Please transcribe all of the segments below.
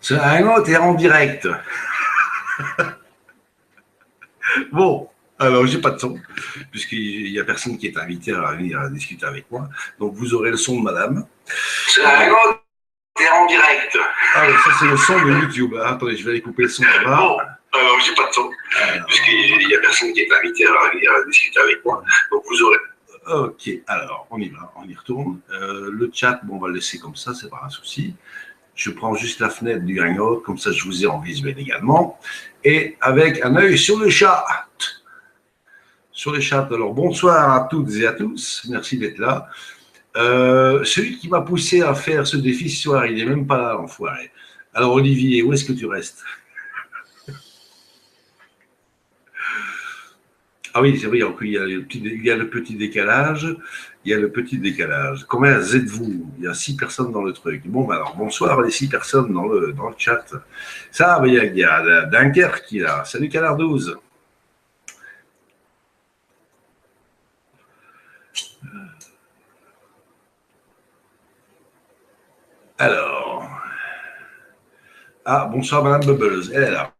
C'est un autre est en direct. Bon, alors j'ai pas de son, puisqu'il n'y a personne qui est invité à venir discuter avec moi. Donc vous aurez le son de madame. C'est un autre est en direct. Ah oui, ça c'est le son de YouTube. Attendez, je vais aller couper le son là-bas. Bon, alors j'ai pas de son, puisqu'il n'y a personne qui est invité à venir discuter avec moi. Donc vous aurez. Ok, alors on y va, on y retourne. Le chat, bon, on va le laisser comme ça, c'est pas un souci. Je prends juste la fenêtre du Hangout, comme ça je vous ai en visuel également. Et avec un œil sur le chat. Sur le chat, alors bonsoir à toutes et à tous, merci d'être là. Celui qui m'a poussé à faire ce défi ce soir, il n'est même pas là, l'enfoiré. Alors Olivier, où est-ce que tu restes? Ah oui, c'est vrai, il y a le petit décalage. Il y a le petit décalage. Combien êtes-vous? Il y a 6 personnes dans le truc. Bon, alors, bonsoir les 6 personnes dans le chat. Ça, il y a Dunkerque qui est là. Salut Canard 12. Alors. Ah, bonsoir Madame Bubbles. Elle est là.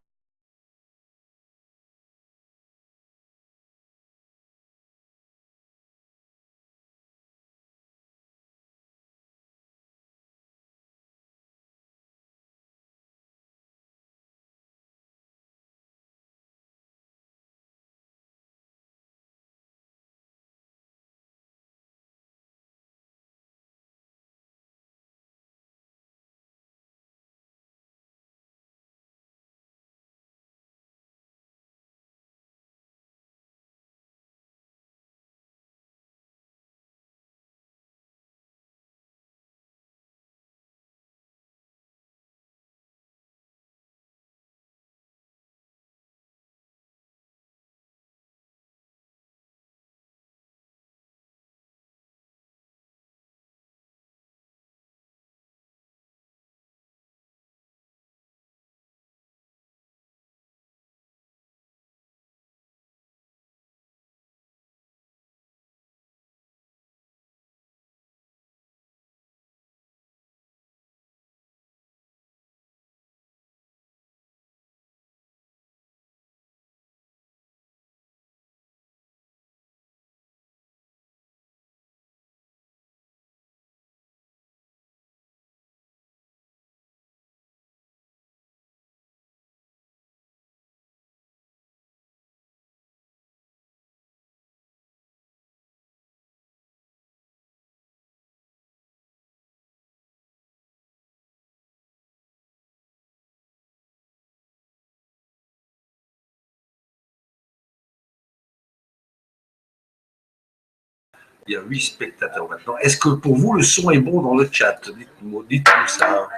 Il y a 8 spectateurs maintenant. Est-ce que pour vous, le son est bon dans le chat? Dites-nous ça.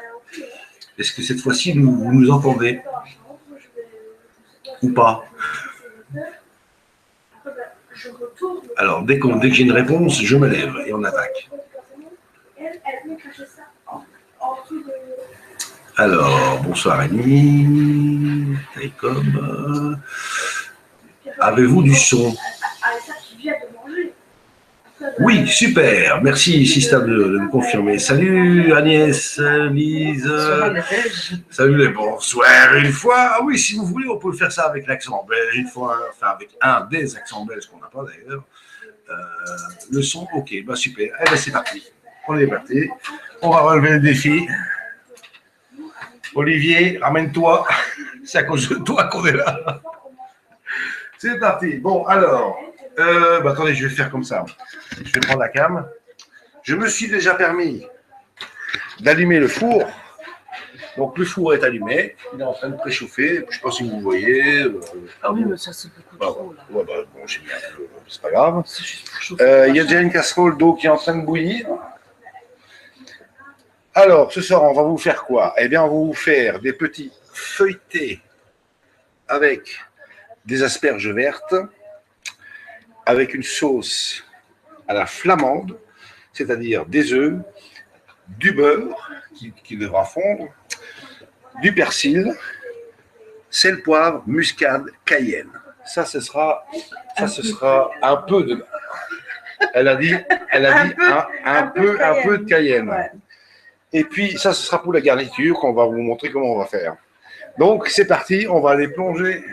Est-ce que cette fois-ci, vous nous entendez? Ou pas? Alors, dès que j'ai une réponse, je me lève et on attaque. Alors, bonsoir Annie, Taïkom. Avez-vous du son? Oui, super. Merci, Sista, de me confirmer. Salut Agnès, Lise. Salut les bonsoirs une fois. Ah oui, si vous voulez, on peut faire ça avec l'accent belge une fois, enfin avec un des accents belges qu'on n'a pas d'ailleurs. Le son, ok, bah super. Eh ben c'est parti. On est parti. On va relever le défi. Olivier, ramène-toi. C'est à cause de toi qu'on est là. C'est parti. Bon, alors. Attendez, je vais faire comme ça. Je vais prendre la cam. Je me suis déjà permis d'allumer le four. Donc, le four est allumé. Il est en train de préchauffer. Je ne sais pas si vous voyez. Ah oui, mais ça, c'est beaucoup trop. Là. Ouais, bon, j'ai bien. C'est pas grave. Il y a déjà une casserole d'eau qui est en train de bouillir. Alors, ce soir, on va vous faire quoi? Eh bien, on va vous faire des petits feuilletés avec des asperges vertes, avec une sauce à la flamande, c'est-à-dire des œufs, du beurre qui devra fondre, du persil, sel, poivre, muscade, cayenne. Ça, ce sera un peu de. Elle a dit un peu de cayenne. Ouais. Et puis, ça, ce sera pour la garniture qu'on va vous montrer comment on va faire. Donc, c'est parti, on va aller plonger.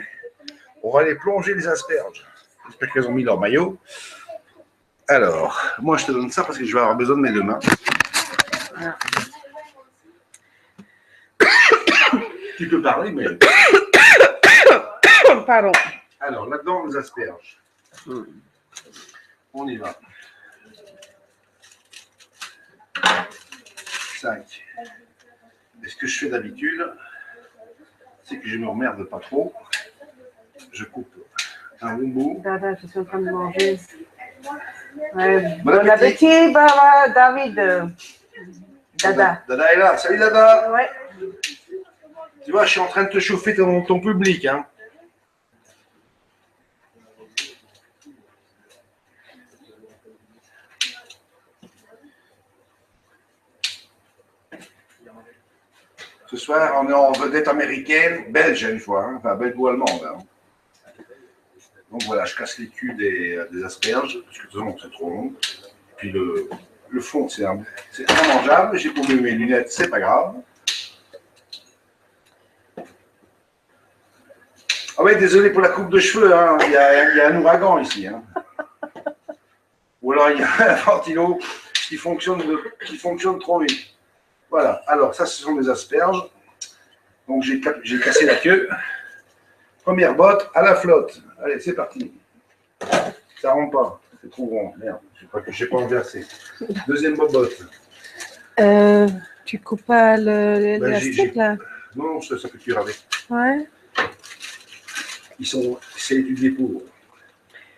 On va aller plonger les asperges. J'espère qu'elles ont mis leur maillot. Alors, moi, je te donne ça parce que je vais avoir besoin de mes deux mains. Voilà. Tu peux parler, mais... Pardon. Alors, là-dedans, les asperges. On y va. 5. Et ce que je fais d'habitude, c'est que je ne me remerde pas trop. Je coupe un bon bout. Dada, je suis en train de manger. Ouais. Bon appétit, David. Dada. Dada est là. Salut Dada. Ouais. Tu vois, je suis en train de te chauffer ton public. Hein. Ce soir, on est en vedette américaine, belge une fois, hein, enfin belgo-allemande. Hein. Donc voilà, je casse les culs des asperges, parce que de toute façon, c'est trop long. Puis le fond, c'est immangeable. J'ai tombé mes lunettes, c'est pas grave. Ah oui, désolé pour la coupe de cheveux, hein. Il y a un ouragan ici. Hein. Ou alors il y a un ventilo qui fonctionne trop vite. Voilà, alors ça, ce sont des asperges. Donc j'ai cassé la queue. Première botte à la flotte. Allez, c'est parti. Ça rentre pas, c'est trop grand. Merde, je n'ai pas inversé. Deuxième botte. Tu coupes pas l'élastique là? Non, ça peut cuire avec. Ouais. C'est étudié pour.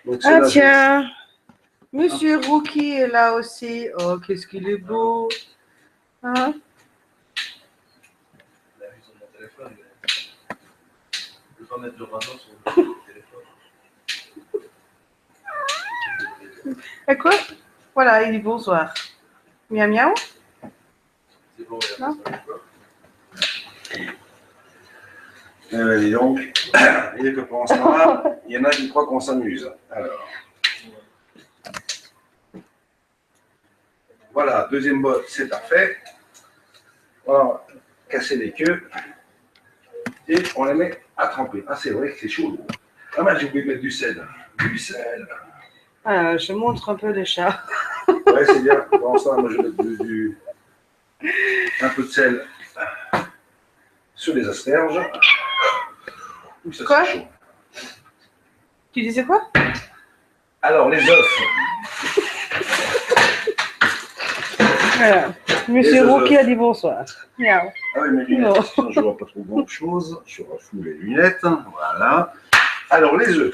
Donc, ah tiens, Monsieur Rookie est là aussi. Oh, qu'est-ce qu'il est beau. Hein? Il a vu sur mon téléphone. Je ne peux pas mettre le radeau sur le téléphone. Et quoi? Voilà, il dit bonsoir. Miaou miaou. C'est bon, non? Dis donc, et que pour ce moment-là, il y en a qui croient qu'on s'amuse. Alors. Voilà, deuxième botte, c'est parfait. Voilà, casser les queues. Et on les met à tremper. Ah, c'est vrai que c'est chaud. Ah, mais j'ai oublié de mettre du sel. Du sel. Ah, je montre un peu le chat. Ouais, c'est bien. Pendant ça, moi, je vais mettre un peu de sel sur les asperges. Ouh, ça, quoi? C'est chaud. Tu disais quoi? Alors, les œufs. Voilà. Monsieur Rookie a dit bonsoir. Miaou. Ah oui, mes lunettes, sinon je ne vois pas trop grand chose. Je refoule les lunettes. Voilà. Alors, les œufs.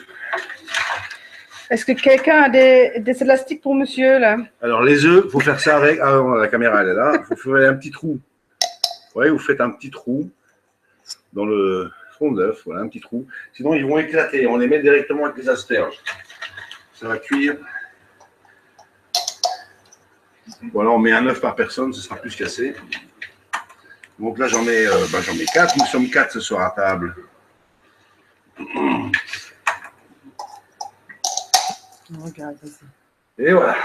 Est-ce que quelqu'un a des élastiques pour monsieur, là? Alors, les œufs, il faut faire ça avec... Ah, la caméra, elle est là. Il faut faire un petit trou. Oui, vous faites un petit trou dans le fond de l'œuf. Voilà, un petit trou. Sinon, ils vont éclater. On les met directement avec les asperges. Ça va cuire. Voilà, on met un œuf par personne, ce sera plus cassé. Donc là, j'en mets 4. Nous sommes 4 ce soir à table. Regarde ici. Et voilà.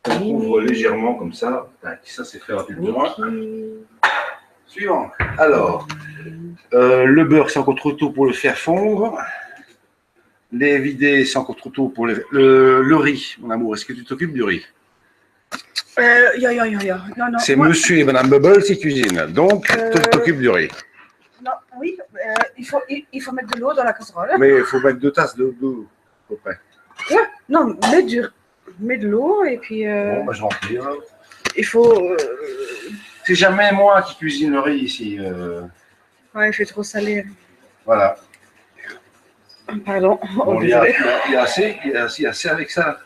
On ouvre légèrement comme ça. Ça, c'est fait rapidement. Suivant. Alors, le beurre, c'est encore trop tôt pour le faire fondre. Les vider, c'est encore trop tôt pour le riz. Mon amour, est-ce que tu t'occupes du riz? Non, c'est moi, monsieur et madame Bubble qui cuisinent. Donc, tu t'occupes du riz. Non, oui, il faut mettre de l'eau dans la casserole. Mais il faut mettre 2 tasses d'eau, à peu près. Ouais, non, mets de l'eau et puis... Bon, je remplis. Il faut... C'est jamais moi qui cuisine le riz ici. Ouais, il fait trop salé. Voilà. Pardon. Bon, il y a assez avec ça.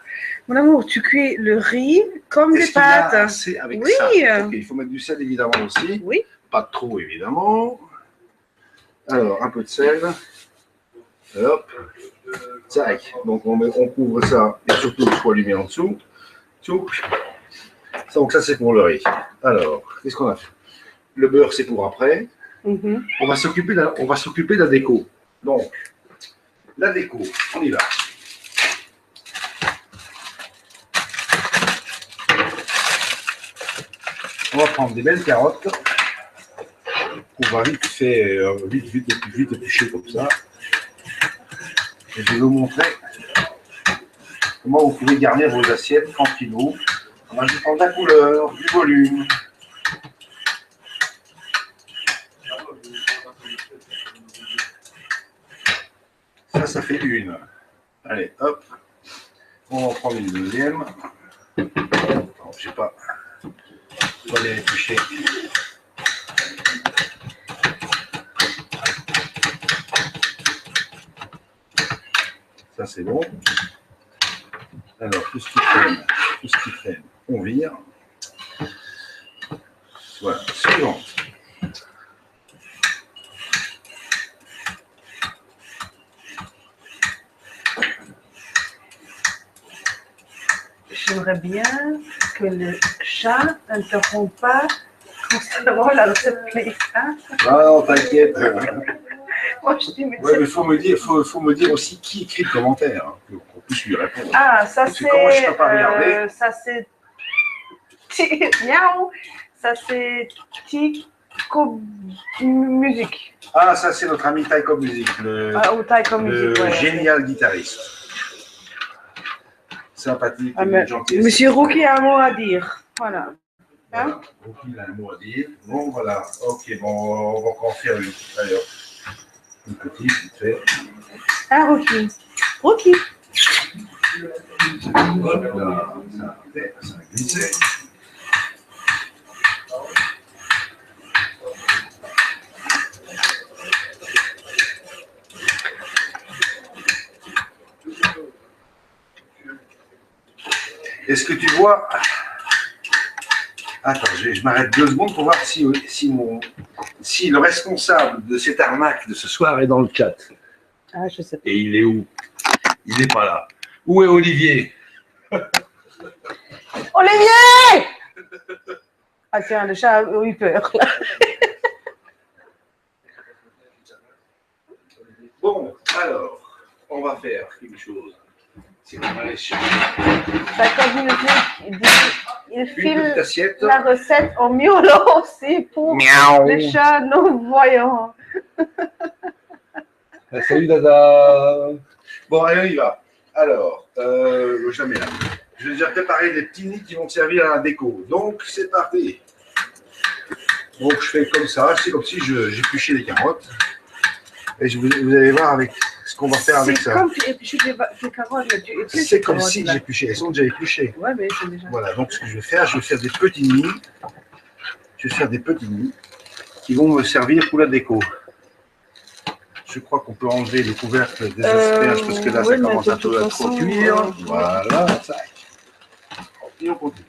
Mon amour, tu cuis le riz comme des pâtes. Assez avec oui. Ça. Okay, il faut mettre du sel évidemment aussi. Oui. Pas trop évidemment. Alors, un peu de sel. Hop. Tac. Donc on couvre ça et surtout il faut allumer en dessous. Donc ça c'est pour le riz. Alors, qu'est-ce qu'on a fait? Le beurre c'est pour après. On va s'occuper de la déco. Donc, la déco, on y va. On va prendre des belles carottes. On va vite fait, vite éplucher comme ça. Et je vais vous montrer comment vous pouvez garnir vos assiettes tranquillement en ajoutant de la couleur, du volume. Ça fait une. Allez, hop. On va en prendre une deuxième. Non, je sais pas. On va les éplucher. Ça, c'est bon. Alors, tout ce qui traîne, on vire. Voilà, suivant. J'aimerais bien que le chat n'interrompe pas constamment la recette clé. Hein? Ah non, t'inquiète. Moi, je dis, mais ouais, mais faut me dire aussi qui écrit le commentaire, hein, qu'on puisse lui répondre. Ah, ça c'est. Comment je peux pas regarder ça c'est. Miaou. Ça c'est Tico Musique. Ah, ça c'est notre ami Taiko Music, le génial guitariste. Sympathique, gentil. Monsieur Rookie a un mot à dire. Voilà. Voilà. Rookie a un mot à dire. Bon, voilà. Ok, bon, on va encore en faire une. Allez, une petite, vite fait. Ah, Rookie. Rookie. Voilà, ça a glissé. Est-ce que tu vois... Attends, je m'arrête 2 secondes pour voir si le responsable de cette arnaque de ce soir est dans le chat. Ah, je sais pas. Et il est où? Il n'est pas là. Où est Olivier? Olivier! Ah tiens, le chat a eu peur. Bon, alors, on va faire quelque chose. C'est qu'on va aller sur il file la recette en miaulant aussi pour les chats non-voyants. Salut Dada. Bon, allez, on y va. Alors, jamais là. Je vais déjà préparer des petits nids qui vont servir à la déco. Donc, c'est parti. Donc, je fais comme ça. C'est comme si j'épluchais les carottes. Et vous allez voir avec ce qu'on va faire avec ça. C'est comme tu épluches des carottes. C'est comme si j'épluchais. Elles sont déjà épluchées. Ouais, mais c'est déjà. Voilà, donc ce que je vais faire des petits nids. Je vais faire des petits nids qui vont me servir pour la déco. Je crois qu'on peut enlever le couvercle des asperges parce que là, ça commence un peu à trop cuire. Voilà, ça. Et on continue.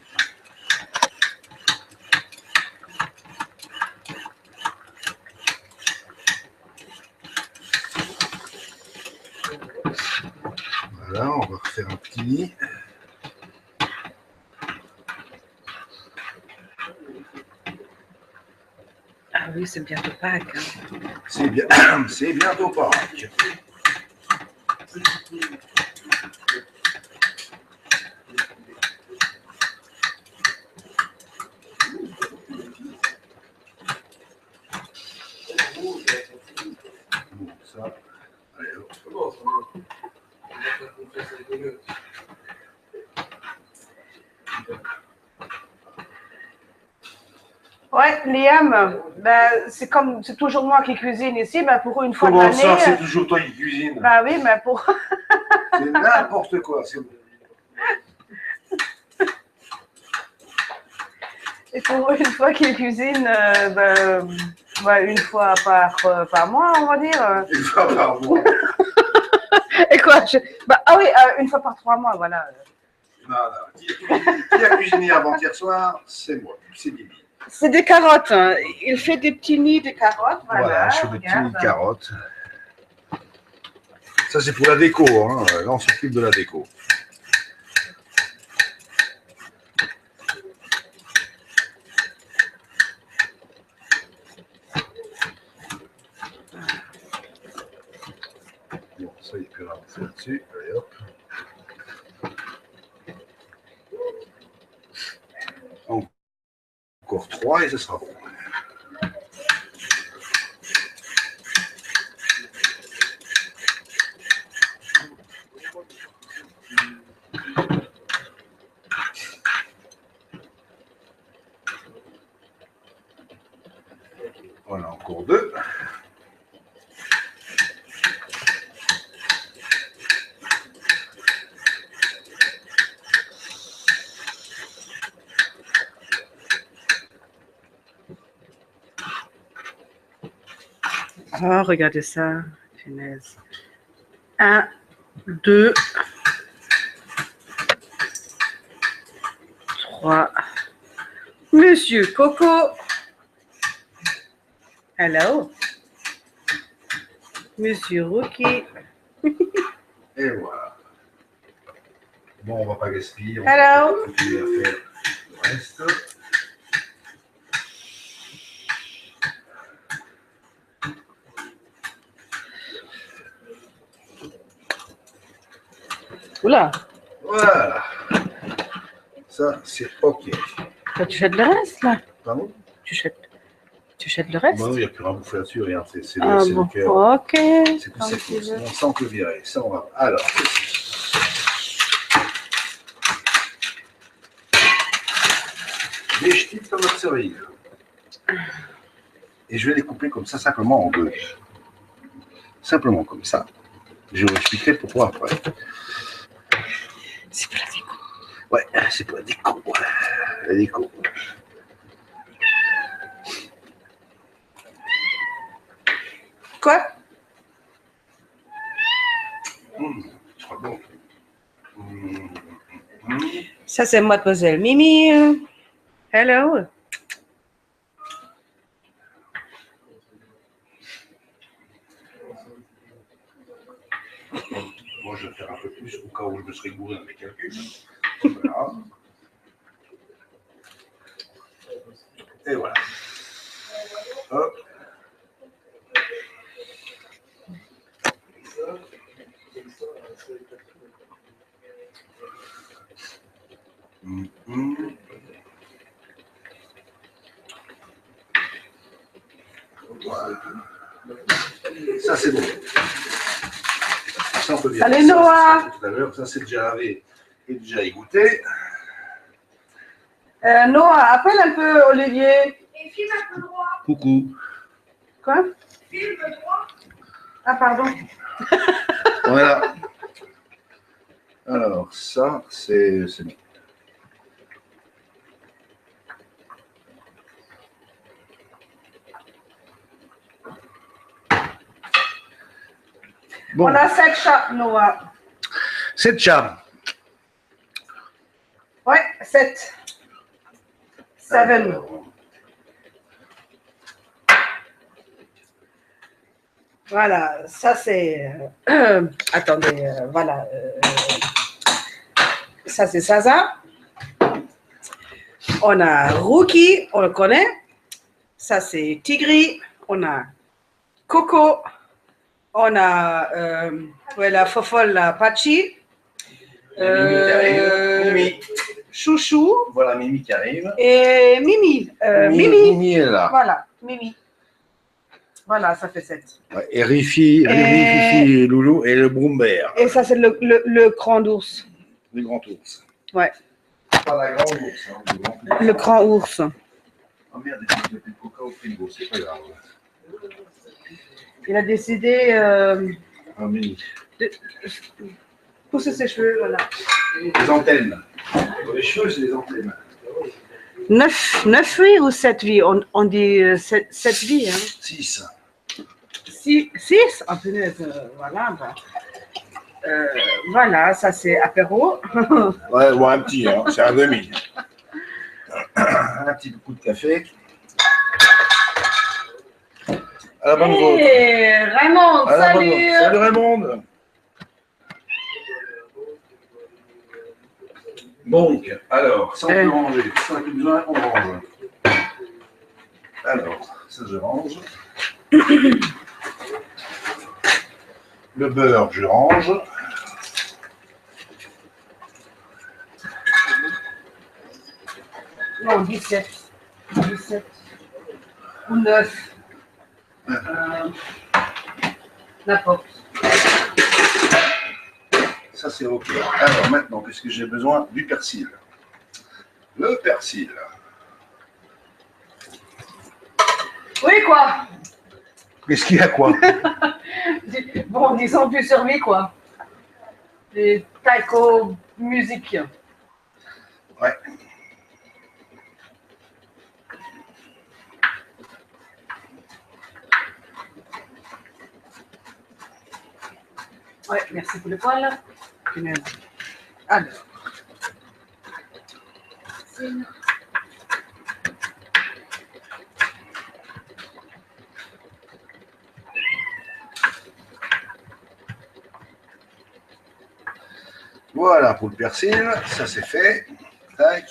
Voilà, on va refaire un petit nid. Ah oui, c'est bientôt Pâques. Hein. C'est bientôt Pâques. Bon, ça. Allez, hop. Ouais, Liam, ben, c'est toujours moi qui cuisine ici, ben, pour une fois de l'année. Comment ça, c'est toujours toi qui cuisine? Ben oui, mais pour. C'est n'importe quoi, c'est bon. Et pour une fois qu'il cuisine, une fois par mois, on va dire. Une fois par mois. Et quoi ah oui, une fois par 3 mois, voilà. Non. Qui a cuisiné avant-hier soir? C'est moi, c'est Bibi. C'est des carottes. Hein. Il fait des petits nids de carottes. Voilà, je fais des petits nids de carottes. Ça, c'est pour la déco. Hein. Là, on s'occupe de la déco. Bon, ça, il peut avancer là-dessus. Allez, hop. Encore 3 et ce sera bon. Voilà, encore 2. Oh, regardez ça, finesse. 1, 2, 3. Monsieur Coco. Hello. Monsieur Rookie. Et voilà. Bon, on va pas gaspiller. On Hello. va continuer à faire le reste. Oula. Voilà. Ça, c'est OK. Toi, tu jettes le reste, là? Pardon? Tu jettes le reste? Bon, il n'y a plus rien à bouffer là-dessus. Regarde, c'est Ah le bon, cœur. ok. C'est tout ça. On sent que le virer. Ça, on va. Alors, des ch'tis comme notre cerise. Et je vais les couper comme ça, simplement en 2. Simplement comme ça. Je vous expliquerai pourquoi après. C'est pour la déco. Ouais, c'est pour la déco. La déco. Quoi? C'est pas bon. Ça, c'est Mademoiselle Mimi. Hello. Moi, je vais faire un peu plus au cas où je me serais gouré dans mes calculs. Voilà. Et voilà. Hop. Voilà. Ça, c'est bon. Ça, on peut bien. Salut, Noah. Tout à l'heure, ça, c'est déjà lavé et déjà égoutté. Noah, appelle un peu Olivier. Et filme un peu droit. Coucou. Quoi? Filme droit. Ah, pardon. Voilà. Alors, ça, c'est bon. Bon. On a 7 chats, Noah. 7 chats. Ouais, 7. 7. Voilà, ça c'est. Attendez, voilà. Ça c'est Zaza. On a Rookie, on le connaît. Ça c'est Tigri. On a Coco. On a la fofolle, la Pachi. Mimi. Chouchou. Voilà Mimi qui arrive. Et Mimi. Mimi est là. Voilà, Mimi. Voilà, ça fait 7. Ouais, et Rifi, Fifi, Loulou et le Brumber. Et ça, c'est le grand ours. Le grand ours. Ouais. Pas la grande ours. Hein, Le grand ours. Oh merde, il y a plus de coca au frigo, c'est pas grave. Il a décidé de pousser ses cheveux, voilà. Les antennes. Les cheveux, c'est les antennes. 9 vies ou 7 vies? On dit 7 vies. Hein. 6. 6? Ah, punaise, voilà. Bah. Voilà, ça c'est apéro. Ouais, bon, un petit, hein, c'est un demi. Un petit coup de café. À la bonne vôtre. Hey, Raymond, À la bonne salut. vôtre. Salut Raymond. Donc, alors, ça on peut ranger. Ça on a plus besoin, on range. Alors, ça je range. Le beurre, je range. Non, 17. ou 7 ou 9. N'importe. Ça, c'est OK. Alors maintenant, puisque j'ai besoin du persil. Le persil. Oui, quoi. Qu'est-ce qu'il y a quoi? Bon, disons plus survie, quoi. Des taiko musique. Ouais. Ouais, merci pour le poil. Alors. Voilà pour le persil, ça c'est fait. Tac.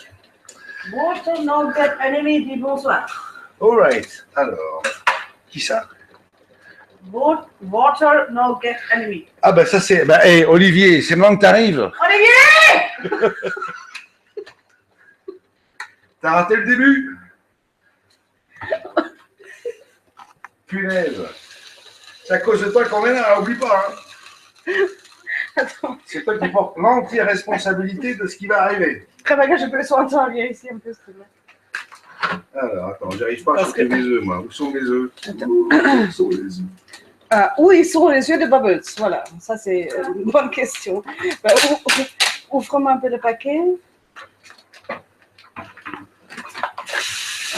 Water no get enemy, dis bonsoir. All right. Alors, qui ça? Water no get enemy. Ah ben ça c'est... Ben, hey, Olivier, c'est maintenant que t'arrives. Olivier! T'as raté le début? Punaise. C'est à cause de toi qu'on est là, oublie pas. Hein. Attends. C'est toi qui portes l'entière responsabilité de ce qui va arriver. Très bien, je peux le soigner bien ici un peu, s'il te plaît. Alors, attends, j'arrive pas à choper mes œufs, moi. Où sont mes œufs? Où sont les œufs? Où ils sont les yeux de Bubbles? Voilà, ça c'est une bonne question. Ben, ouvre-moi un peu le paquet.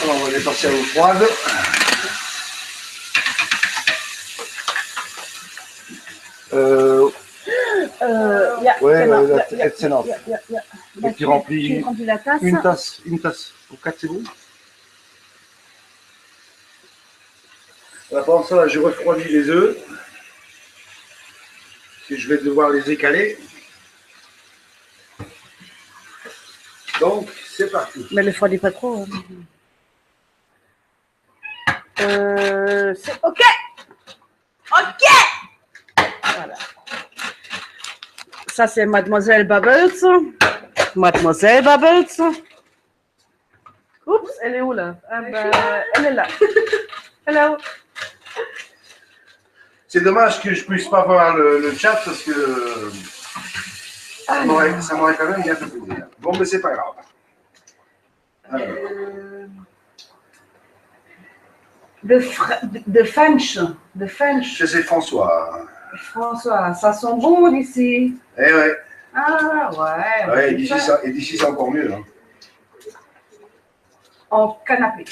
Alors, on va les passer à l'eau froide. C'est enough. Et tu remplis la tasse. une tasse pour 4, c'est bon? Pendant ça, là, je refroidis les œufs. Et je vais devoir les écaler. Donc, c'est parti. Mais ne le refroidis pas trop. Hein. C'est OK. OK. Voilà. Ça, c'est Mademoiselle Bubbles. Mademoiselle Bubbles. Oups, elle est où là? Ah, ben, elle est là. Hello. C'est dommage que je ne puisse pas voir le chat parce que ça m'aurait quand même bien fait plaisir. Bon, mais c'est pas grave. Alors. De French. C'est François. François, ça sent bon d'ici. Eh ouais. Ah ouais. Ouais, et d'ici c'est encore mieux. Hein. En canapé.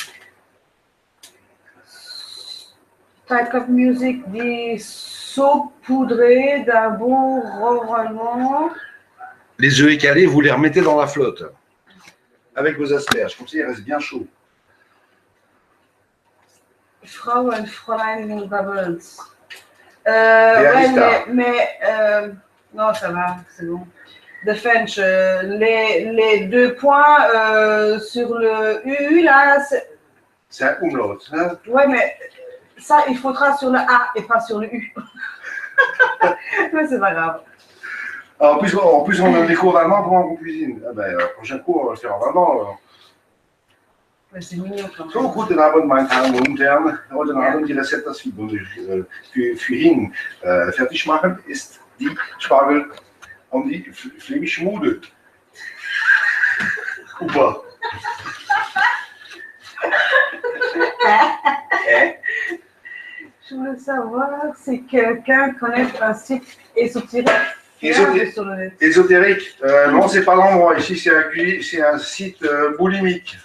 Type of music dit saupoudré d'un bon ronronnement. Les œufs écalés, vous les remettez dans la flotte avec vos asperges. Comme ça, ils restent bien chauds. Frau und Fräulein Bubbles. Ouais, mais non, ça va, c'est bon. The French, les 2 points sur le U, là, c'est un umlaut. Hein? Ouais, mais ça, il faudra sur le A et pas sur le U. Mais c'est pas grave. Alors, en plus, on a des cours d'allemand pendant qu'on cuisine. Ah ben, prochain cours, on va le faire en allemand. Ouais, c'est mignon quand même. So, guten Abend, meine Damen und Herren. Heute Abend die Rezept, das für ihn fertig machen, ist die Spargel und die Flämischmude. Super. Je veux savoir si quelqu'un connaît un site ésotérique. Ésotérique. Non, c'est pas l'endroit. Ici, c'est un site boulimique.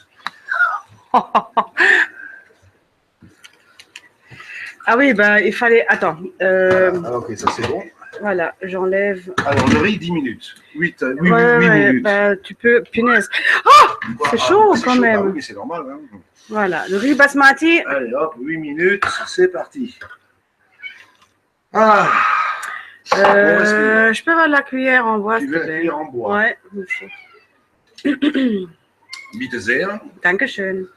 Ah oui, ben il fallait. Attends. Ok, ça c'est bon. Voilà, j'enlève. Alors, le riz, 10 minutes. 8 ouais, minutes. Ben, tu peux. Punaise. Oh, c'est chaud quand chaud, même. Ah, oui, c'est normal. Hein. Voilà, le riz basmati. Allez, hop, 8 minutes, c'est parti. Ah. Je peux avoir la cuillère en bois, s'il te plaît. La cuillère en bois. Ouais. Bitte sehr. Dankeschön.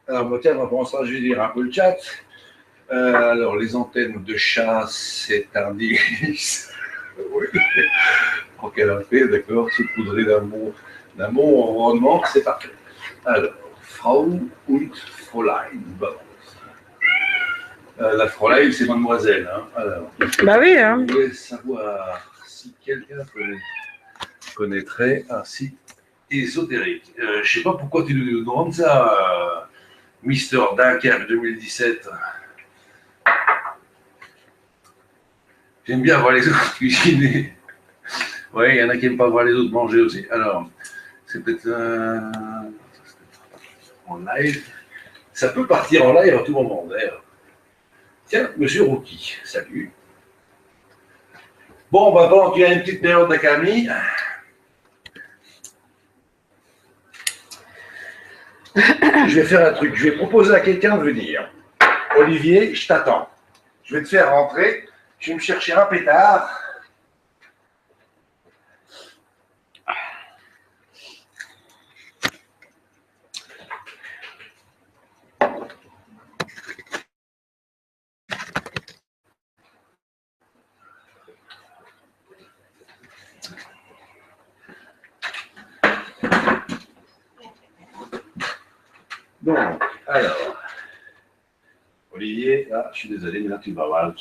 Alors, moi, tiens, pendant ça, je vais dire un peu le chat. Alors, les antennes de chat, c'est un délice. Oui. En canapé, d'accord, saupoudré d'un bon D'un bon environnement, c'est parfait. Alors, Frau und Fräulein. Bon. La Fräulein, c'est mademoiselle. Hein. Alors, Bah oui, hein. je voulais savoir si quelqu'un connaîtrait un site ésotérique. Je ne sais pas pourquoi tu nous demandes ça, Mister Dunkerque 2017. J'aime bien voir les autres cuisiner. Oui, il y en a qui n'aiment pas voir les autres manger aussi. Alors, c'est peut-être en live. Ça peut partir en live à tout moment, d'ailleurs. Tiens, monsieur Rookie, salut. Bon, bah, pendant qu'il y a une petite période d'accalmie, je vais faire un truc. Je vais proposer à quelqu'un de venir. Olivier, je t'attends. Je vais te faire rentrer. Je vais me chercher un pétard. Donc, alors, Olivier, là, je suis désolé, mais là, tu vas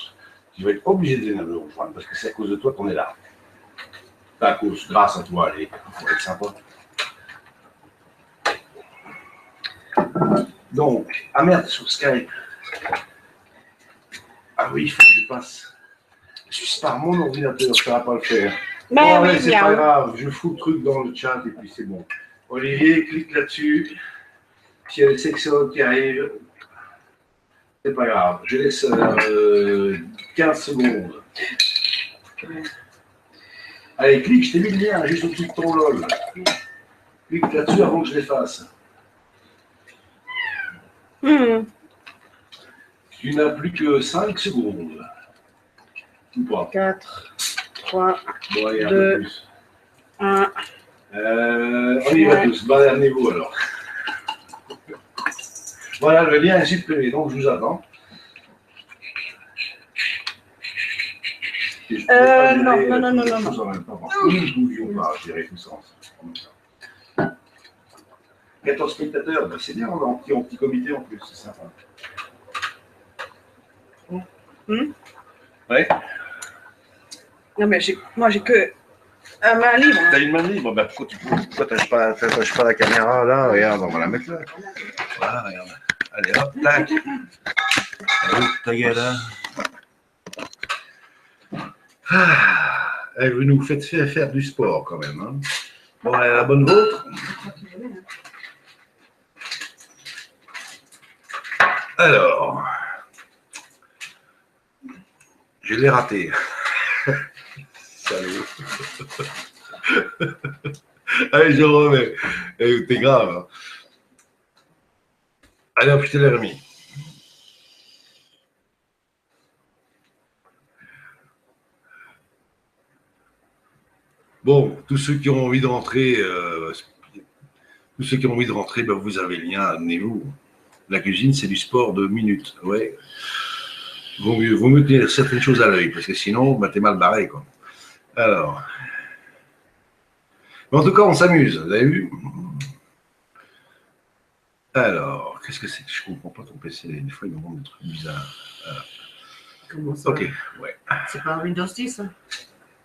être obligé de venir me rejoindre parce que c'est à cause de toi qu'on est là. Pas à cause, grâce à toi, allez, il faut être sympa. Donc, ah merde, sur Skype. Ah oui, il faut que je passe. Juste par mon ordinateur, ça ne va pas le faire. Mais Bon, oui, allez, c'est bien. pas grave, je fous le truc dans le chat et puis c'est bon. Olivier, clique là-dessus. S'il y a des sections qui arrivent, c'est pas grave. Je laisse 15 secondes. Allez, clique, je t'ai mis le lien juste au-dessus de ton LOL. Clique là-dessus avant que je l'efface. Tu n'as plus que 5 secondes. Ou pas. 4, 3, Bon, allez, un 2, peu plus. 1. On y va tous. Badernez-vous alors. Voilà, le lien est supprimé, donc je vous attends. Non. Nous ne pouvions pas gérer tout ça ensemble. 14 spectateurs, ben c'est bien, on est en petit comité en plus, c'est sympa. Ouais. Non, mais moi, j'ai que une main libre. T'as une main libre, ben pourquoi t'attaches pas la caméra là? Regarde, on va la mettre là. Voilà, regarde. Allez, hop, tac. Ta gueule, hein. Vous nous faites faire du sport quand même. Hein. Bon, allez, la bonne vôtre. Alors, je l'ai raté. Salut. Allez, je remets. T'es grave. Hein. Allez, hop, je te l'ai remis. Bon, tous ceux qui ont envie de rentrer, ben, vous avez le lien, amenez-vous. La cuisine, c'est du sport de minutes. Ouais. Vaut mieux tenir certaines choses à l'œil, parce que sinon, ben, t'es mal barré, quoi. Alors. Mais en tout cas, on s'amuse, vous avez vu? Alors, qu'est-ce que c'est? Je comprends pas ton PC. Des fois, il me montre des trucs bizarres. Alors. Comment ça? Ok, ouais. C'est pas un Windows 10 hein?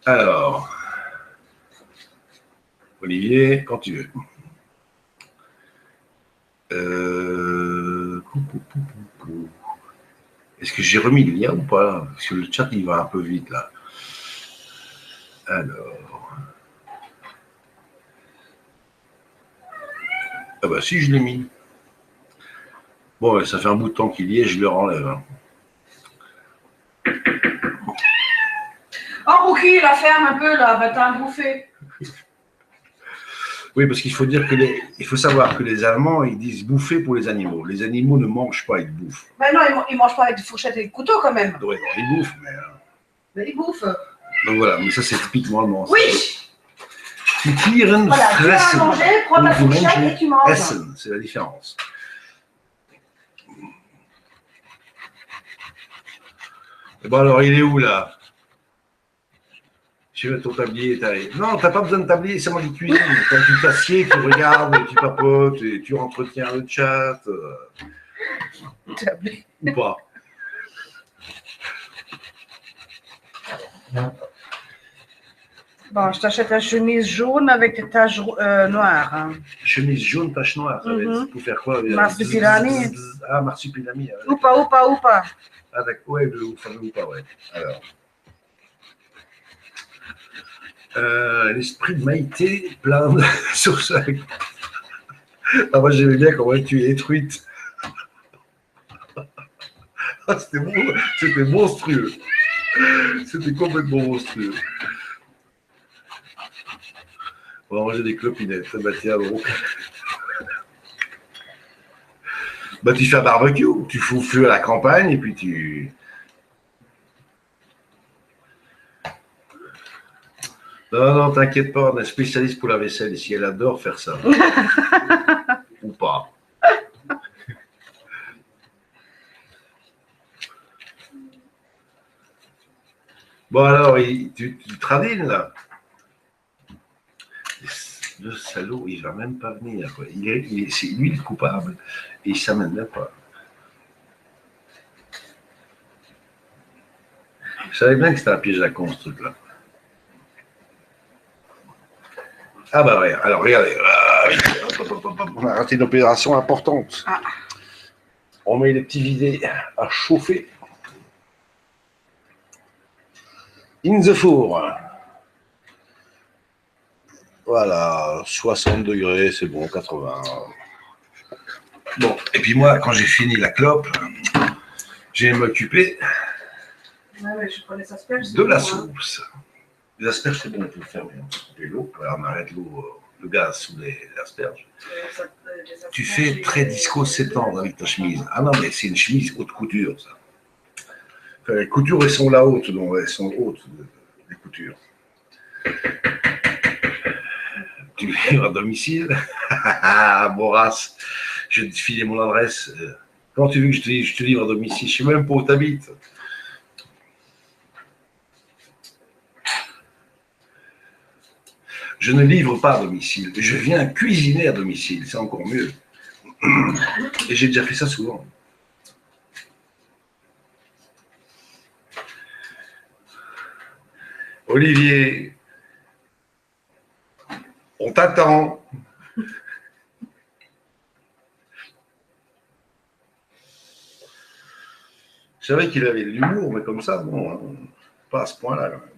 Alors. Olivier, quand tu veux. Est-ce que j'ai remis le lien ou pas? Parce que le chat, il va un peu vite, là. Alors. Ah bah si, je l'ai mis. Bon, ça fait un bout de temps qu'il y est, je le renlève. Hein. Oh, Rookie, la ferme un peu, là, va t'en bouffer. Oui, parce qu'il faut dire que il faut savoir que les Allemands, ils disent bouffer pour les animaux. Les animaux ne mangent pas, ils bouffent. Ben non, ils ne mangent pas avec des fourchettes et des couteaux, quand même. Ouais, non, ils bouffent, mais... Mais ils bouffent. Donc voilà, mais ça, c'est typiquement allemand. Oui. Tieren, voilà, tu vas fressen, manger, prends ta fourchette et tu manges. Essen, c'est la différence. Et bon, alors, il est où, là? Tu mets ton tablier, t'arrives. Non, t'as pas besoin de tablier, c'est moi qui cuisine. Quand tu t'assieds, tu regardes, tu papotes, et tu entretiens le chat. Ou pas. Bon, je t'achète la chemise jaune avec des taches noires. Hein. Chemise jaune, tache noire, ça va être pour faire quoi? Marsupilami. Ah, marsupilami. Oupa. Ah, d'accord, ouais, le fameux oupa, ouais. Alors. L'esprit de Maïté plane sur ça. Ah, moi, j'aimais bien comment tu es détruite. Ah, c'était monstrueux. C'était complètement monstrueux. On va manger des clopinettes. Bah, tiens, bon. Bah, tu fais un barbecue. Tu fous le feu à la campagne et puis tu. Non, t'inquiète pas, on est spécialiste pour la vaisselle ici. Elle adore faire ça. Ou pas. Bon, alors, tu tradines, là. Le salaud, il va même pas venir. Quoi. C'est lui le coupable et il s'amène même pas. Je savais bien que c'était un piège à con, ce truc-là. Ah bah ouais, alors regardez. On a raté une opération importante. Ah. On met les petits videts à chauffer. In the four. Voilà, 60 degrés, c'est bon, 80. Bon, et puis moi, quand j'ai fini la clope, j'ai m'occuper de la sauce. Les asperges, c'est bon, on peut le faire, mais on peut couper l'eau. On arrête l'eau, le gaz sous les asperges. Tu fais très disco 7 ans avec ta chemise. Ah non, mais c'est une chemise haute couture, ça. Enfin, les coutures, elles sont là hautes, donc elles sont hautes, les coutures. Tu livres à domicile. Boras, je vais te filer mon adresse. Comment tu veux que je te livre à domicile? Je ne sais même pas où tu habites. Je ne livre pas à domicile. Je viens cuisiner à domicile. C'est encore mieux. Et j'ai déjà fait ça souvent. Olivier, on t'attend. Je savais qu'il avait de l'humour, mais comme ça, bon, hein, pas à ce point-là. Quand même.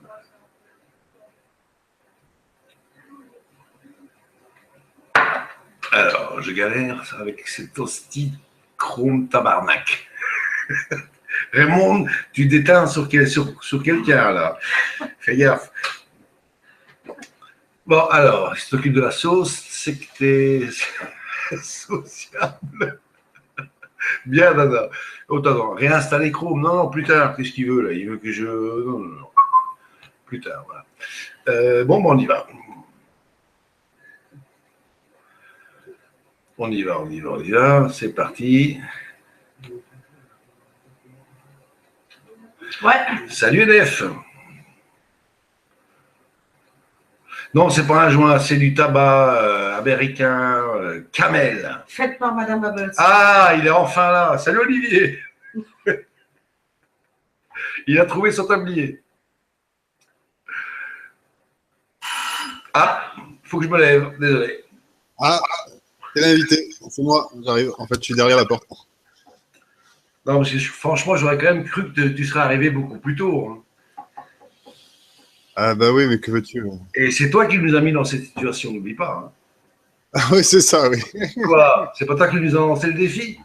Alors, je galère avec cet hostie chrome tabarnak. Raymond, tu déteins sur quelqu'un, là. Fais gaffe. Bon, alors, il s'occupe de la sauce, c'est que t'es sociable. Bien, Dada. Oh, attends, réinstaller Chrome. Non, plus tard, qu'est-ce qu'il veut, là? Il veut que je... Non. Plus tard, voilà. Bon, on y va. On y va. C'est parti. Ouais. Salut, Nef. Non, c'est pas un joint, c'est du tabac américain, Camel. Faites par Madame Bubbles. Ah, il est enfin là. Salut, Olivier. Il a trouvé son tablier. Ah, il faut que je me lève, désolé. Ah, c'est l'invité, c'est moi, j'arrive. En fait, je suis derrière la porte. Non, parce que franchement, j'aurais quand même cru que tu serais arrivé beaucoup plus tôt. Hein. Ah bah oui, mais que veux-tu? Et c'est toi qui nous as mis dans cette situation, n'oublie pas. Hein. Ah oui, c'est ça, oui. Quoi? C'est pas toi qui nous as lancé le défi?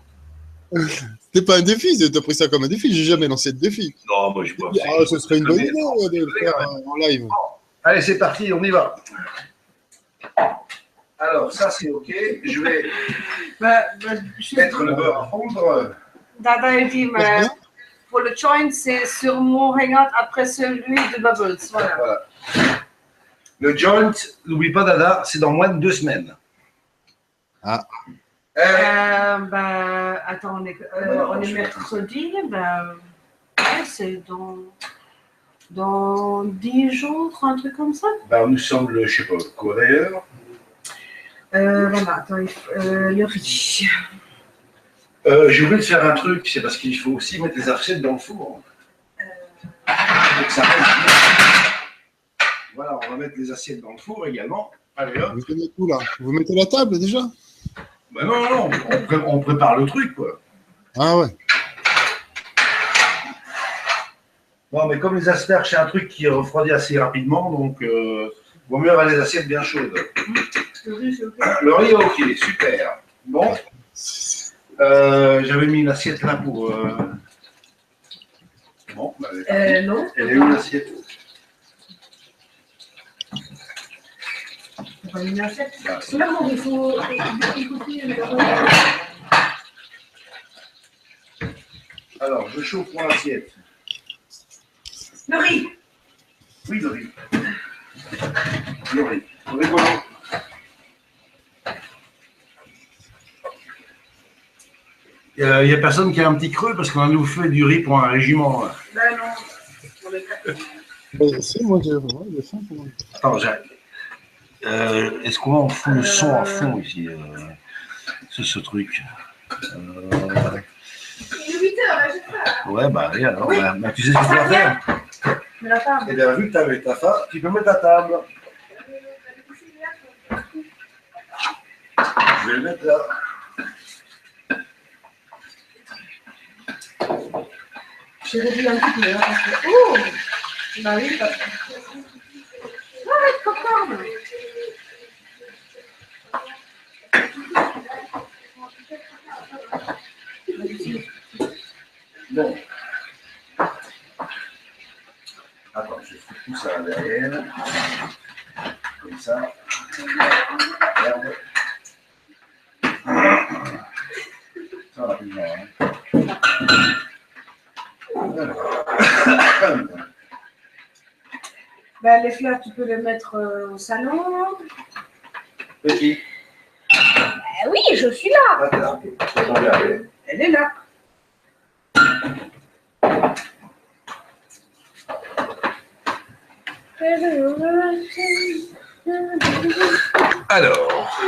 C'était pas un défi, t'as pris ça comme un défi, j'ai jamais lancé de défi. Non, moi je vois. Ah, ce serait une bonne idée de le faire en live. Allez, c'est parti, on y va. Alors, ça c'est OK. Je vais mettre le beurre à fondre. Dada, il dit, mais pour le joint, c'est sur mon hangout après celui de Bubbles. Voilà. Le joint, n'oublie pas, Dada, c'est dans moins de 2 semaines. Ah. Attends, on est mercredi, ouais, c'est dans Dans 10 jours, un truc comme ça. Bah, nous sommes le, je sais pas quoi d'ailleurs. Voilà, attends, le riz. J'ai oublié de faire un truc, c'est parce qu'il faut aussi mettre les assiettes dans le four. Faut que ça reste bien. Voilà, on va mettre les assiettes dans le four également. Allez hop. Vous mettez tout là. Vous mettez la table déjà? Bah non, on prépare le truc quoi. Ah ouais. Non, mais comme les asperges, c'est un truc qui refroidit assez rapidement, donc vaut mieux avoir les assiettes bien chaudes. Le riz, c'est ok. Le riz, ok, super. Bon. J'avais mis une assiette là pour. Bon, bah, Non. elle est où l'assiette? C'est pas une assiette. Non, il faut écouter. Alors, je chauffe pour l'assiette. Le riz. Oui, le riz. Le riz. Rigolo. Il n'y a personne qui a un petit creux parce qu'on nous fait du riz pour un régiment. Là. Ben non. On est quatre. Si, moi j'ai faim quand même. Attends, est-ce qu'on fout le son à fond ici c'est ce truc. Il est 8 heures, là, j'ai pas. Ouais, bah, allez, alors, bah, tu sais ce que tu vas faire. Mais la table. Et bien, vu que tu avais ta faim, tu peux mettre ta table. Je vais le mettre là. J'ai réduit un petit peu. Hein, parce que... Oh bah oui, parce que... Ah, popcorn. Bon. Attends, je fais tout ça derrière. Comme ça. Merde. Ça rapidement. Ben, les fleurs, tu peux les mettre au salon. Petit. Oui, je suis là. Ah, t'es là. C'est tombé à l'eau. Elle est là. Alors.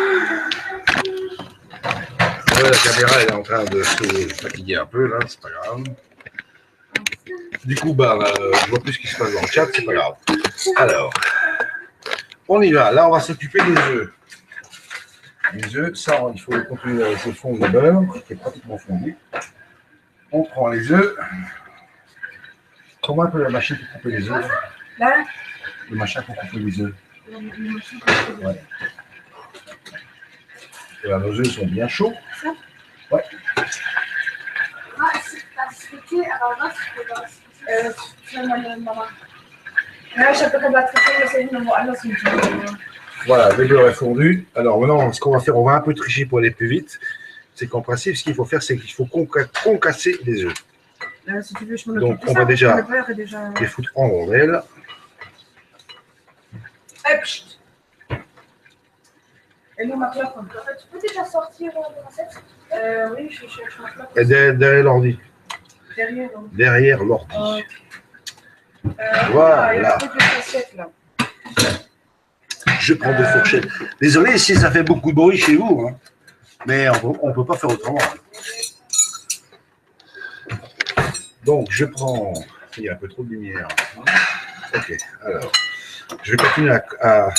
La caméra elle est en train de se fatiguer un peu, là, c'est pas grave. Du coup, bah, je vois plus ce qui se passe dans le chat, c'est pas grave. Alors, on y va. Là, on va s'occuper des œufs. Les œufs, ça, il faut continuer à laisser fondre le beurre, qui est pratiquement fondu. On prend les œufs. Comment un peu la machine pour couper les œufs? Là. Le machin pour couper les œufs. Ouais. Et là, nos œufs sont bien chauds. Ouais. Ah, c'est parce que alors là, Voilà, le beurre est fondu. Alors maintenant, ce qu'on va faire, on va un peu tricher pour aller plus vite. C'est qu'en principe, ce qu'il faut faire, c'est qu'il faut concasser les œufs. Si tu veux, je m'en Donc, occupe. on va déjà déjà... les foutre en rondelles. Et nous, ma clope. Tu peux déjà sortir la recette? Oui, je cherche ma clope. Et derrière l'ordi. Derrière. Derrière l'ordi. Voilà. Il y a Voilà. un truc de cassette, là. Je prends deux fourchettes. Désolé si ça fait beaucoup de bruit chez vous, hein. Mais on ne peut pas faire autrement. Donc, je prends... Il y a un peu trop de lumière. Ok, alors, je vais continuer à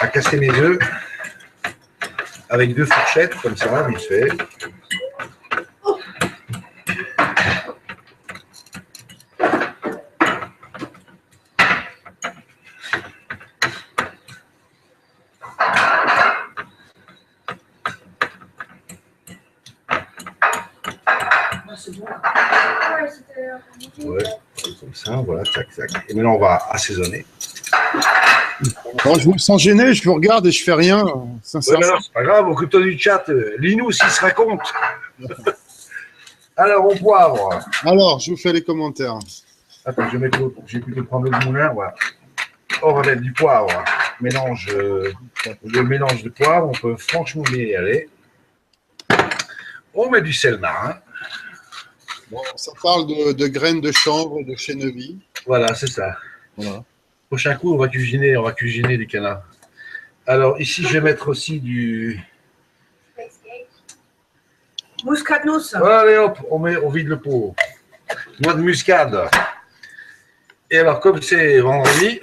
casser mes œufs avec deux fourchettes, comme ça, vite fait. Ouais, comme ça, voilà, tac, tac. Et maintenant, on va assaisonner. Bon, je vous sens gêné, je vous regarde et je fais rien. Sincèrement. C'est pas grave, occupe-toi du chat. Lis-nous s'il se raconte. Alors, on poivre. Alors, je vous fais les commentaires. Attends, je vais plutôt prendre le moulin. Voilà. On va mettre du poivre. Le mélange de poivre, on peut franchement bien y aller. On met du sel marin. Bon, ça parle de graines de chanvre et de chènevis. Voilà, c'est ça. Voilà. Prochain coup, on va cuisiner du canard. Alors ici, je vais mettre aussi du... Muscatnuss. Allez hop, on vide le pot. Noix de muscade. Et alors, comme c'est vendredi,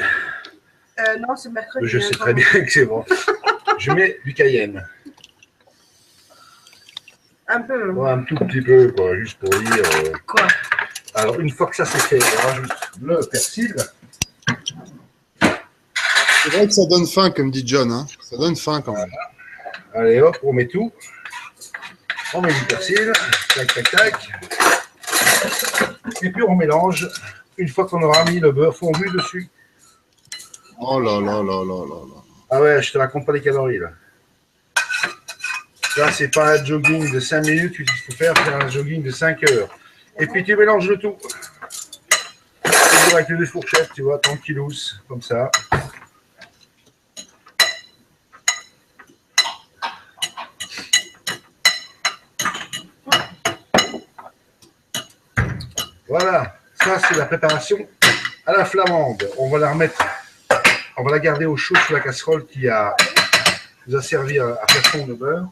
Non, c'est mercredi. je sais très bien que c'est bon. Je mets du cayenne. Un peu. Ouais, un tout petit peu, quoi, juste pour dire. Quoi? Alors, une fois que ça c'est fait, on rajoute le persil. C'est vrai que ça donne faim, comme dit John. Hein. Ça donne faim quand même. Allez hop, on met tout. On met du persil. Tac, tac, tac. Et puis on mélange une fois qu'on aura mis le beurre fondu dessus. Oh là là là là là là. Ah ouais, je te raconte pas les calories là. Là, c'est pas un jogging de 5 minutes qu'il faut faire, c'est un jogging de 5 heures. Et puis tu mélanges le tout. Toujours avec les deux fourchettes, tu vois, tranquillous, comme ça. Voilà, ça c'est la préparation à la flamande. On va la remettre, on va la garder au chaud sur la casserole qui nous a servi à faire fondre le beurre.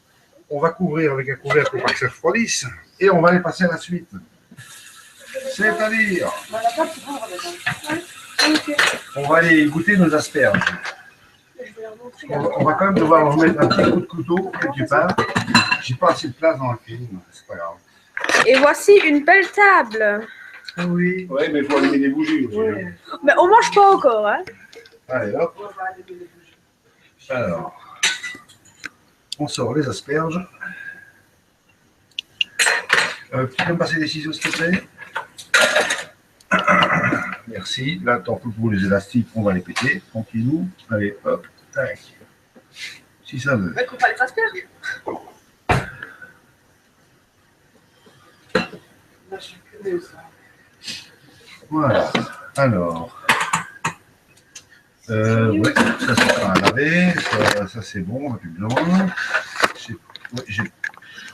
On va couvrir avec un couvercle pour pas que ça refroidisse et on va aller passer à la suite. C'est-à-dire, on va aller goûter nos asperges. On va quand même devoir leur mettre un petit coup de couteau quelque part. J'ai pas assez de place dans la cuisine, c'est pas grave. Et voici une belle table. Ah oui. Ouais, mais il faut allumer les bougies aussi. Ouais. Mais on mange pas encore, hein. Allez, hop. Alors, on sort les asperges. Tu peux me passer des ciseaux, s'il te plaît? Merci. Là, tant que pour les élastiques, on va les péter. Tranquillou. Allez, hop. Tac. Si ça veut. Mais coupe pas les asperges. Voilà. Alors. Ouais, ça c'est pas à laver. Ça c'est bon, on n'a plus besoin.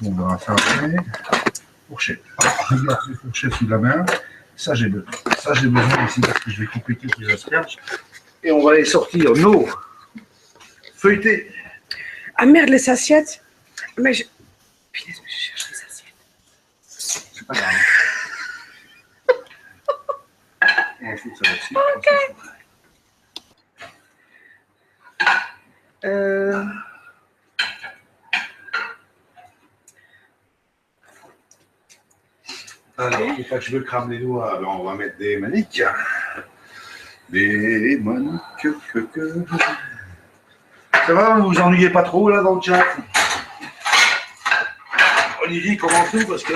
On verra ça après. Fourchette. Regarde les fourchettes sous la main. Ça j'ai besoin ici parce que je vais couper quelques asperges. Et on va les sortir, nos feuilletés. Ah merde, les assiettes. Mais je... Putain, je cherche les assiettes. C'est pas grave. On va foutre ça là-dessus. Ok. Alors, pour pas que je me crame les doigts, alors on va mettre des maniques. Des maniques. Ça va, vous vous ennuyez pas trop là dans le chat? Olivier commence tout parce que.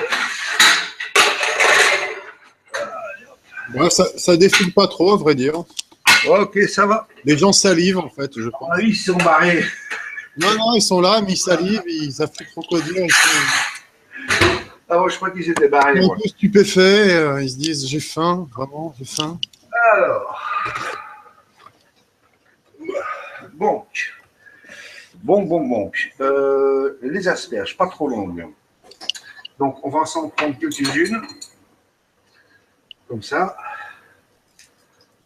Ouais, ça défile pas trop, à vrai dire. Ok, ça va. Les gens salivent, en fait, je pense. Ah oui, ils sont barrés. Non, ils sont là, mais ils salivent, ils affûtent trop quoi dire. Ils sont Ah moi, je crois qu'ils étaient barrés. un peu stupéfaits, ils se disent j'ai faim, vraiment, j'ai faim. Alors. Bon. Les asperges, pas trop longues. Donc, on va s'en prendre quelques-unes. Comme ça.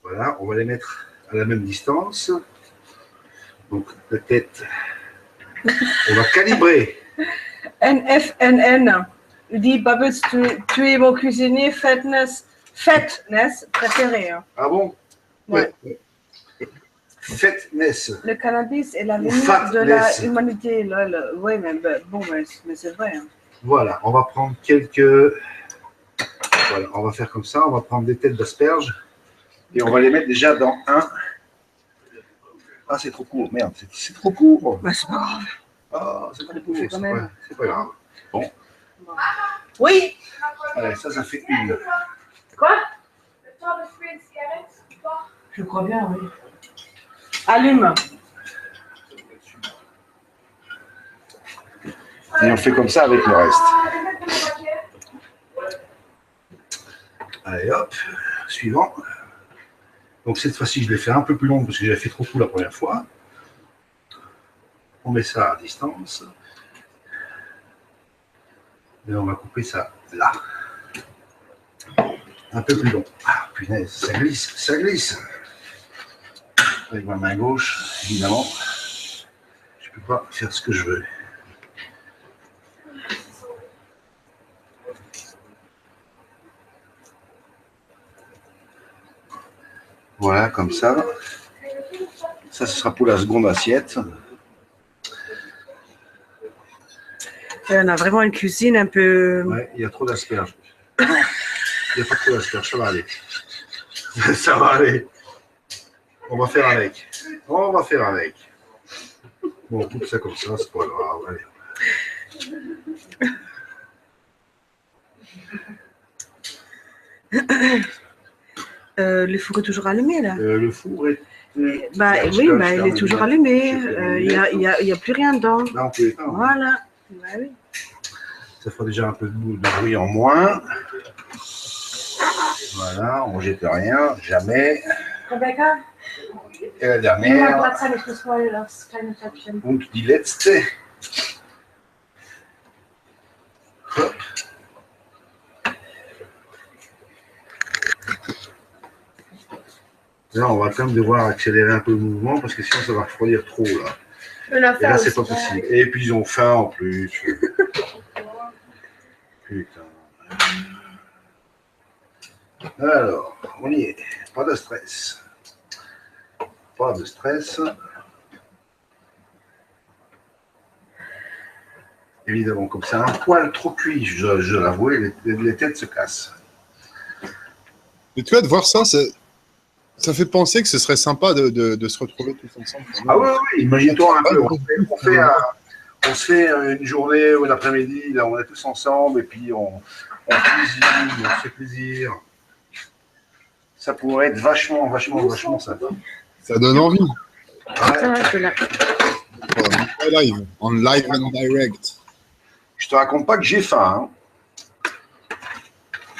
Voilà, on va les mettre à la même distance. Donc, peut-être, on va calibrer. NFNN. Dit Bubbles, tu es mon cuisinier fatness préféré. Hein. Ah bon? Ouais. Fatness. Le cannabis est la limite Fatness. de la humanité. Oui, mais bon, mais c'est vrai. Hein. Voilà, on va prendre quelques. Voilà, on va faire comme ça. On va prendre des têtes d'asperges et on va les mettre déjà dans un. Ah, c'est trop court, merde, c'est trop court. Bah, c'est pas grave. Ah, c'est trop court, bouffer quand même. c'est pas grave. Bon, Oui. allez, ça fait une. Quoi? Le temps de fumer une cigarette ou pas? Je crois bien, oui. Allume. Et on fait comme ça avec le reste. Allez, hop, suivant. Donc cette fois-ci, je l'ai fait un peu plus long parce que j'avais fait trop court la première fois. On met ça à distance. Et on va couper ça là. un peu plus long. Ah, punaise, ça glisse, ça glisse. Avec ma main gauche, évidemment, je ne peux pas faire ce que je veux. Voilà, comme ça. Ça, ce sera pour la seconde assiette. Et on a vraiment une cuisine un peu... Ouais, il y a trop d'asperges. Il n'y a pas trop d'asperges, ça va aller. Ça va aller. On va faire avec. On va faire avec. Bon, on coupe ça comme ça, c'est pas grave. Allez. Le four est toujours allumé, là. Le four est... Bah, oui, bah, il est toujours allumé. Il n'y a plus rien dedans. Là, on peut éteindre. Voilà. Bah, oui. Ça fera déjà un peu de bruit en moins. Voilà, on ne jette rien, jamais. Rebecca, Et la niemand dernière, Platz habe ich das voll, das kleine Töpfchen. und die letzte. Hop. Là, on va quand même devoir accélérer un peu le mouvement parce que sinon ça va refroidir trop là. Et là, c'est pas possible. Et puis ils ont faim en plus. Putain. Alors, on y est. Pas de stress. Pas de stress. Évidemment, comme c'est un poil trop cuit, je l'avoue, les têtes se cassent. Et tu vois, de voir ça, ça fait penser que ce serait sympa de se retrouver tous ensemble. Ah oui, oui, imagine-toi un peu. On se fait une journée ou un après-midi, là, on est tous ensemble et puis on cuisine, on se fait plaisir. Ça pourrait être vachement sympa. Ça donne envie. Ouais. En live and direct. Je te raconte pas que j'ai faim. Hein.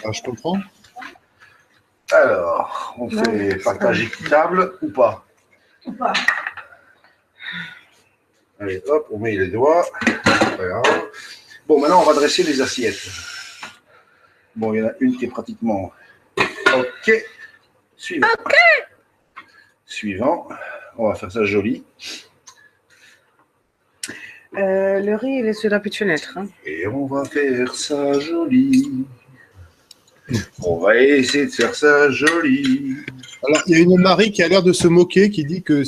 Ah, je comprends. Alors, on fait partage équitable ou pas? Ou pas. Allez, hop, on met les doigts. Pas grave. Bon, maintenant, on va dresser les assiettes. Bon, il y en a une qui est pratiquement... OK. Suivant. OK. Suivant. On va faire ça joli. Le riz, il est sur la petite fenêtre. Hein. Et on va faire ça joli. On va essayer de faire ça joli. Alors, il y a une Marie qui a l'air de se moquer, qui dit que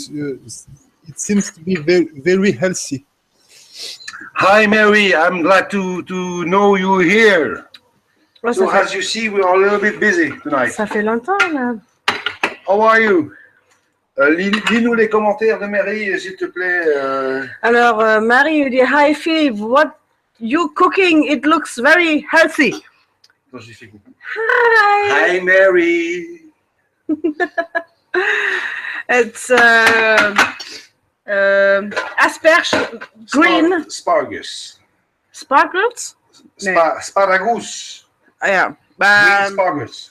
it seems to be very, very healthy. Hi Mary, I'm glad to know you here. Ouais, So as you see, we are a little bit busy tonight. ça fait longtemps, là. How are you? Lis-nous les commentaires de Mary, s'il te plaît. Alors, Marie, dit, hi Philippe, what you cooking? It looks very healthy. Non, j'ai fait coucou. Hi. Hi Mary. It's asperge green. Spargus. Sparkles? Sparagus. Yeah. Green spargus.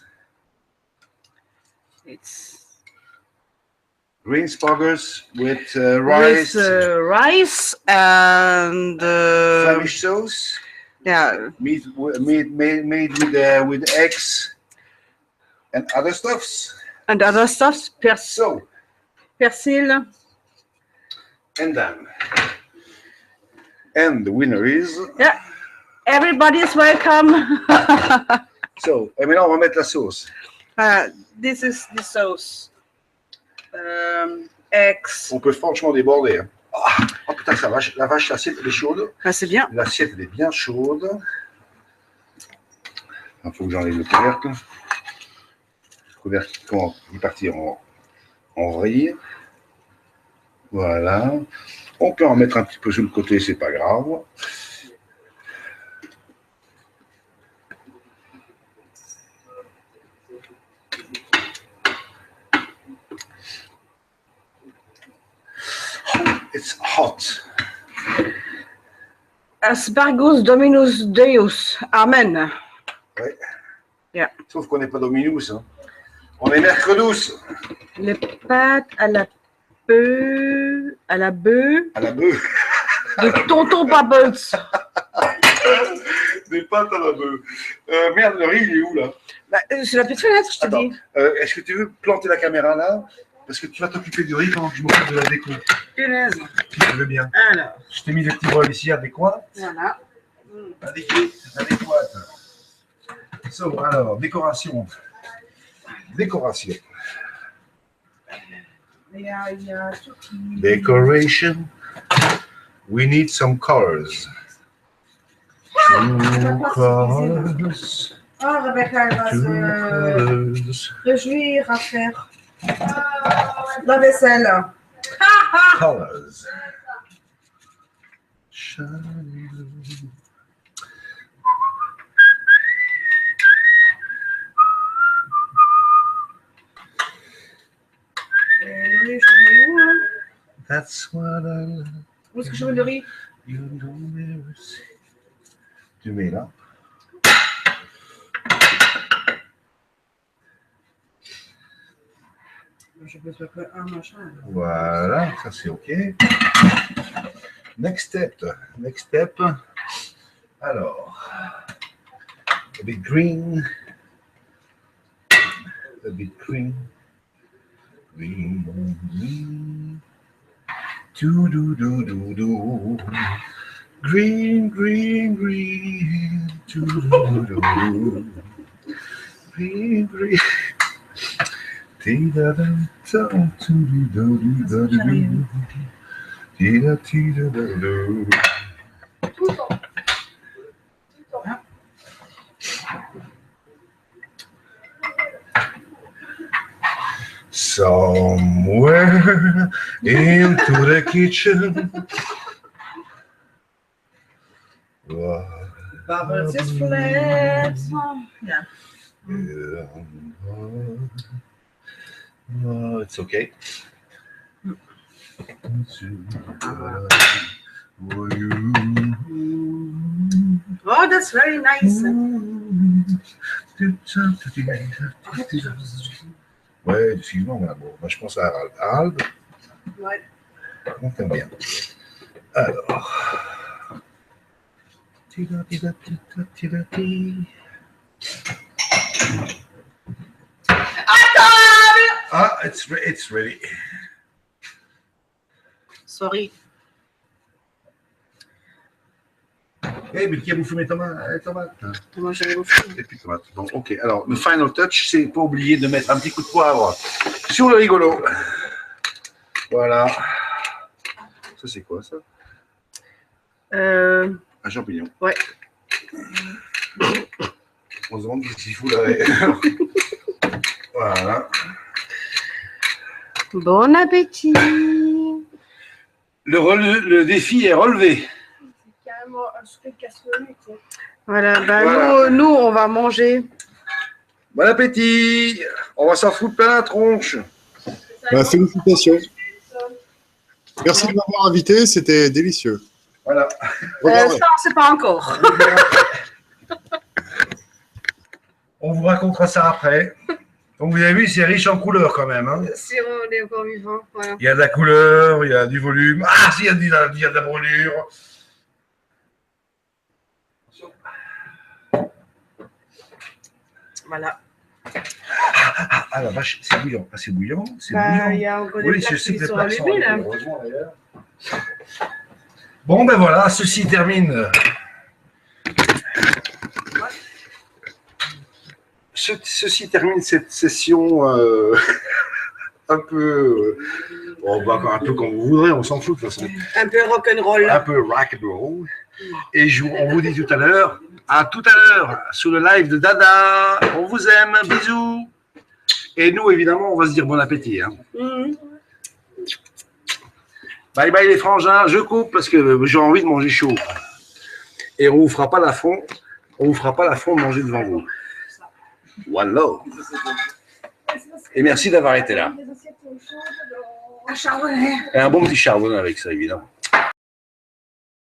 It's Green spargus with rice. with rice and Flemish sauce. yeah, Made with eggs and other stuffs. and other stuff. So, Persil. and then, and the winner is. Yeah, everybody's welcome. So, et maintenant on va mettre la sauce. This is the sauce. Eggs. On peut franchement déborder. Hein. Oh putain, la vache, l'assiette elle est chaude. Ah, c'est bien. L'assiette elle est bien chaude. Il faut que j'enlève le couvercle. Le couvercle il est parti en vrille. Voilà. On peut en mettre un petit peu sur le côté, c'est pas grave. It's hot. Aspargus Dominus Deus. Amen. Ouais. Yeah. Sauf qu'on n'est pas Dominus. Hein. On est Mercredus. Les pâtes à la bœuf. À la bœuf. À la bœuf. De Tonton Bubbles. Des pâtes à la bœuf. Merde, le riz, il est où là? Bah, sur la petite fenêtre, je te Attends, dis. est-ce que tu veux planter la caméra là? Parce que tu vas t'occuper du riz pendant que je m'occupe de la déco. Punaise. Si tu veux bien. Alors, Je t'ai mis des petits bols ici adéquats. voilà. Adéquate. So, alors, décoration. Décoration. Il y a tout qui... Decoration. We need some colors. Two colors. Oh, Rebecca, elle va Two se colors. réjouir à faire la vaisselle. Colors. Shiny blue. Et le riz, je le mets où, hein? That's what I love. Où est-ce que je mets le riz? You don't ever see. Tu mets là. Je peux faire que un machin. Voilà, ça c'est OK. Next step. Next step. Alors, a bit green. A bit green. Green, green. Do do do do do. Green, green, green. Do do do do. Green, green. Somewhere into the kitchen. Bubbles is flat. Yeah. No, it's okay. Oh, that's very nice. Ouais, excuse-moi, bon, moi je pense à Harald. Harald, Ouais. on t'aime bien. Alors. Ah, it's ready. Sorry. Eh, mais qui a bouffé mes tomates? Moi, j'avais bouffé. Et puis tomates. Bon, ok. Alors, le final touch, c'est pas oublier de mettre un petit coup de poivre sur le rigolo. Voilà. Ça, c'est quoi, ça? Un champignon. Ouais. On se demande qu'est-ce qu'il fout là. Voilà. Bon appétit. Le défi est relevé. C'est carrément un souper cassonné, quoi. Voilà, bah, Voilà. Nous, on va manger. Bon appétit. On va s'en foutre plein la tronche. Bah, félicitations. Merci de m'avoir invité, c'était délicieux. Voilà. Regardez. Ça, on sait pas encore. On vous racontera ça après. Donc, vous avez vu, c'est riche en couleurs quand même. Hein. Si on est encore vivant, voilà. Il y a de la couleur, il y a du volume. Ah, si, il y a de la brûlure. Voilà. Ah, la vache, c'est bouillant. Ah, c'est bouillant. C'est Bah, bouillant. il y a encore des Oui, plaques je sais qui que les sont plaques sont allumées, là. allumées, heureusement d'ailleurs. Bon, ben voilà, ceci termine. Ceci termine cette session un peu. Bon, bah, un peu comme vous voudrez, on s'en fout de toute façon. Un peu rock'n'roll. Un peu rock and roll. Et on vous dit tout à l'heure, sur le live de Dada. On vous aime, bisous. Et nous, évidemment, on va se dire bon appétit. Hein. Mhm. Bye bye les frangins, je coupe parce que j'ai envie de manger chaud. Et on vous fera pas l'affront de manger devant vous. Voilà. Et merci d'avoir été là. Un charbonnet. Et un bon petit charbon avec ça, évidemment.